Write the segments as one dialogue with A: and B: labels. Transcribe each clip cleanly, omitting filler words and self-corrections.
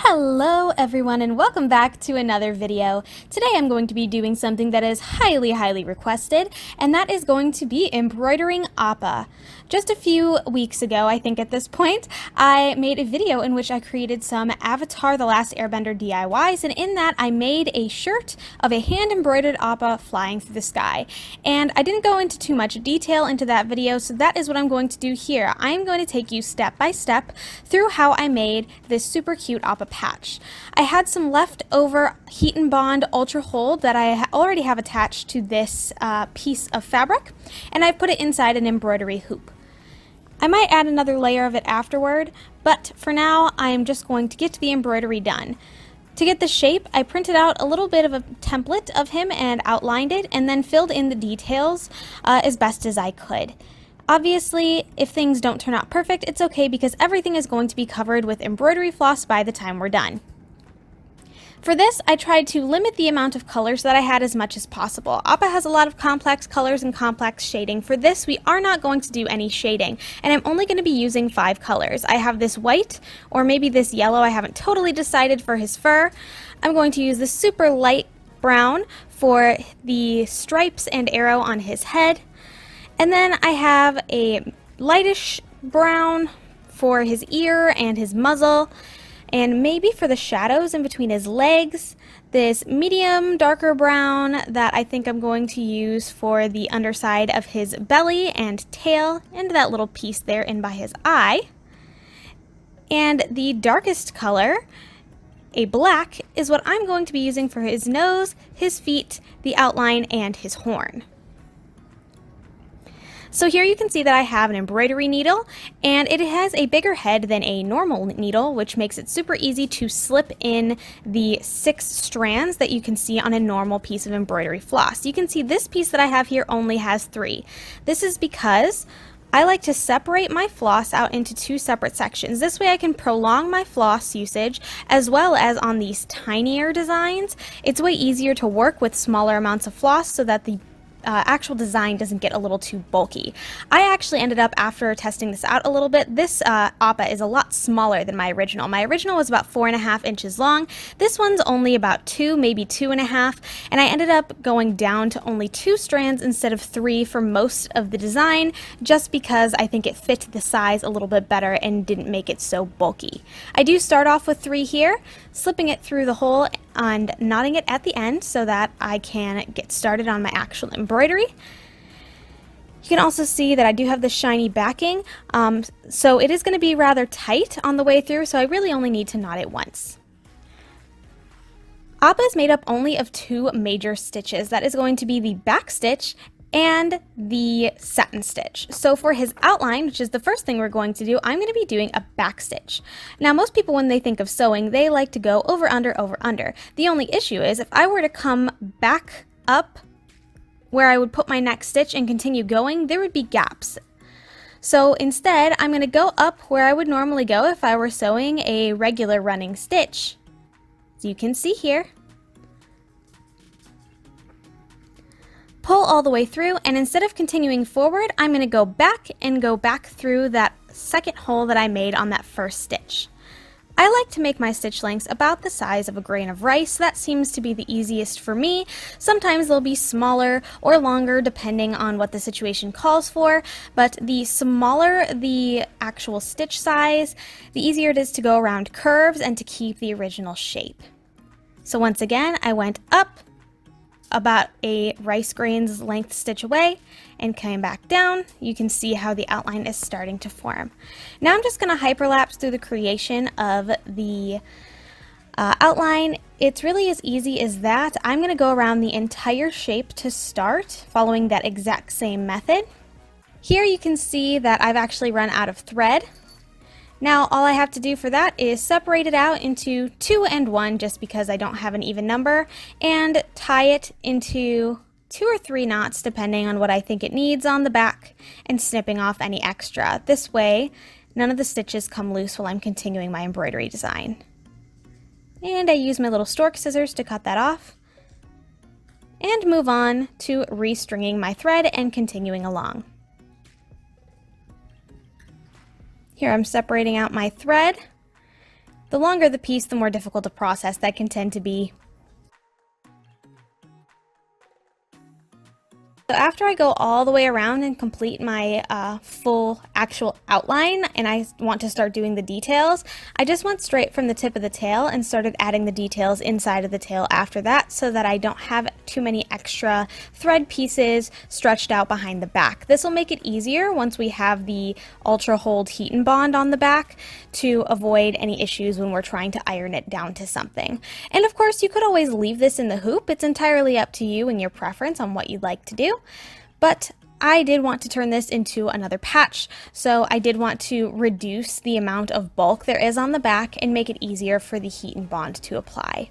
A: Hello everyone and welcome back to another video. Today I'm going to be doing something that is highly requested, and that is going to be embroidering Appa. Just a few weeks ago, I think at this point, I made a video in which I created some Avatar: The Last Airbender DIYs, and in that I made a shirt of a hand-embroidered Appa flying through the sky. And I didn't go into too much detail into that video, so that is what I'm going to do here. I am going to take you step by step through how I made this super cute Appa patch. I had some leftover Heat and Bond Ultra Hold that I already have attached to this piece of fabric, and I put it inside an embroidery hoop. I might add another layer of it afterward, but for now I am just going to get the embroidery done. To get the shape, I printed out a little bit of a template of him and outlined it, and then filled in the details as best as I could. Obviously, if things don't turn out perfect, it's okay because everything is going to be covered with embroidery floss by the time we're done. For this, I tried to limit the amount of colors that I had as much as possible. Appa has a lot of complex colors and complex shading. For this, we are not going to do any shading, and I'm only going to be using 5 colors. I have this white, or maybe this yellow, I haven't totally decided for his fur. I'm going to use this super light brown for the stripes and arrow on his head. And then I have a lightish brown for his ear and his muzzle, and maybe for the shadows in between his legs, this medium darker brown that I think I'm going to use for the underside of his belly and tail, and that little piece there in by his eye. And the darkest color, a black, is what I'm going to be using for his nose, his feet, the outline, and his horn. So here you can see that I have an embroidery needle, and it has a bigger head than a normal needle, which makes it super easy to slip in the 6 strands that you can see on a normal piece of embroidery floss. You can see this piece that I have here only has 3. This is because I like to separate my floss out into 2 separate sections. This way I can prolong my floss usage, as well as on these tinier designs. It's way easier to work with smaller amounts of floss so that the actual design doesn't get a little too bulky. I actually ended up, after testing this out a little bit, this Appa is a lot smaller than my original. My original was about 4.5 inches long. This one's only about 2, maybe 2.5, and I ended up going down to only 2 strands instead of 3 for most of the design, just because I think it fit the size a little bit better and didn't make it so bulky. I do start off with 3 here, slipping it through the hole and knotting it at the end so that I can get started on my actual embroidery. You can also see that I do have the shiny backing, so it is going to be rather tight on the way through, so I really only need to knot it once. Appa is made up only of 2 major stitches. That is going to be the back stitch and the satin stitch. So for his outline, which is the first thing we're going to do, I'm going to be doing a back stitch. Now most people, when they think of sewing, they like to go over, under. The only issue is if I were to come back up where I would put my next stitch and continue going, there would be gaps. So instead, I'm going to go up where I would normally go if I were sewing a regular running stitch. As you can see here. Pull all the way through, and instead of continuing forward, I'm going to go back through that second hole that I made on that first stitch. I like to make my stitch lengths about the size of a grain of rice. That seems to be the easiest for me. Sometimes they'll be smaller or longer depending on what the situation calls for, but the smaller the actual stitch size, the easier it is to go around curves and to keep the original shape. So once again, I went up about a rice grain's length stitch away and came back down. You can see how the outline is starting to form. Now I'm just going to hyperlapse through the creation of the outline. It's really as easy as that. I'm going to go around the entire shape to start, following that exact same method. Here you can see that I've actually run out of thread. Now all I have to do for that is separate it out into 2 and 1, just because I don't have an even number, and tie it into 2 or 3 knots depending on what I think it needs on the back, and snipping off any extra. This way none of the stitches come loose while I'm continuing my embroidery design. And I use my little stork scissors to cut that off, and move on to restringing my thread and continuing along. Here I'm separating out my thread, The longer the piece, the more difficult to process that can tend to be. So after I go all the way around and complete my full actual outline and I want to start doing the details, I just went straight from the tip of the tail and started adding the details inside of the tail after that so that I don't have too many extra thread pieces stretched out behind the back. This will make it easier once we have the Ultra Hold Heat and Bond on the back to avoid any issues when we're trying to iron it down to something. And of course, you could always leave this in the hoop. It's entirely up to you and your preference on what you'd like to do. But I did want to turn this into another patch, so I did want to reduce the amount of bulk there is on the back and make it easier for the heat and bond to apply.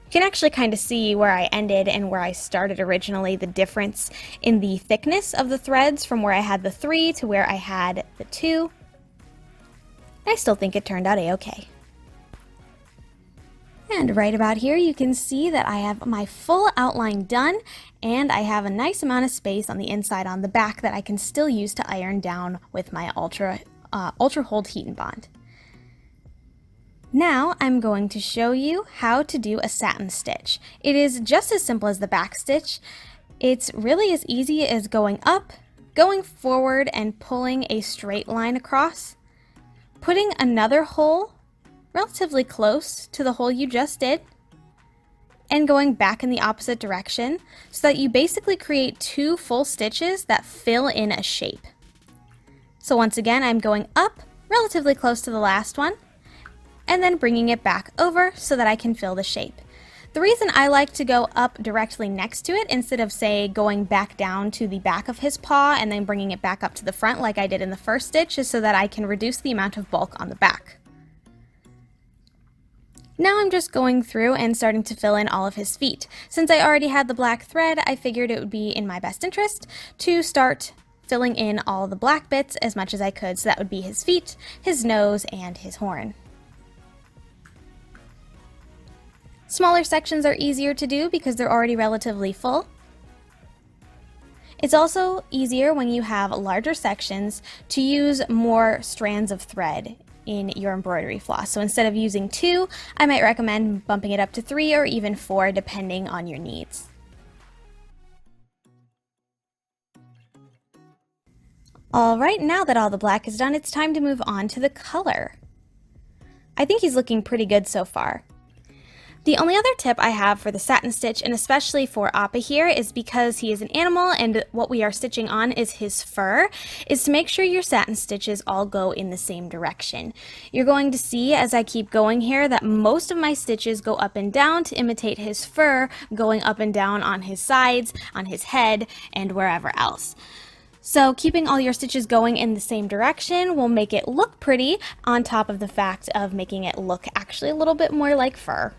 A: You can actually kind of see where I ended and where I started originally, the difference in the thickness of the threads from where I had the 3 to where I had the 2. I still think it turned out a-okay. And right about here you can see that I have my full outline done and I have a nice amount of space on the inside on the back that I can still use to iron down with my Ultra Hold Heat and Bond. Now I'm going to show you how to do a satin stitch. It is just as simple as the back stitch. It's really as easy as going up, going forward and pulling a straight line across, putting another hole relatively close to the hole you just did, and going back in the opposite direction so that you basically create 2 full stitches that fill in a shape. So once again, I'm going up relatively close to the last one, and then bringing it back over so that I can fill the shape. The reason I like to go up directly next to it instead of, say, going back down to the back of his paw and then bringing it back up to the front like I did in the first stitch is so that I can reduce the amount of bulk on the back. Now I'm just going through and starting to fill in all of his feet. Since I already had the black thread, I figured it would be in my best interest to start filling in all the black bits as much as I could, so that would be his feet, his nose, and his horn. Smaller sections are easier to do because they're already relatively full. It's also easier when you have larger sections to use more strands of thread in your embroidery floss. So instead of using 2, I might recommend bumping it up to 3 or even 4 depending on your needs. Alright, now that all the black is done, it's time to move on to the color. I think he's looking pretty good so far. The only other tip I have for the satin stitch, and especially for Appa here, is because he is an animal and what we are stitching on is his fur, is to make sure your satin stitches all go in the same direction. You're going to see as I keep going here that most of my stitches go up and down to imitate his fur going up and down on his sides, on his head, and wherever else. So keeping all your stitches going in the same direction will make it look pretty on top of the fact of making it look actually a little bit more like fur.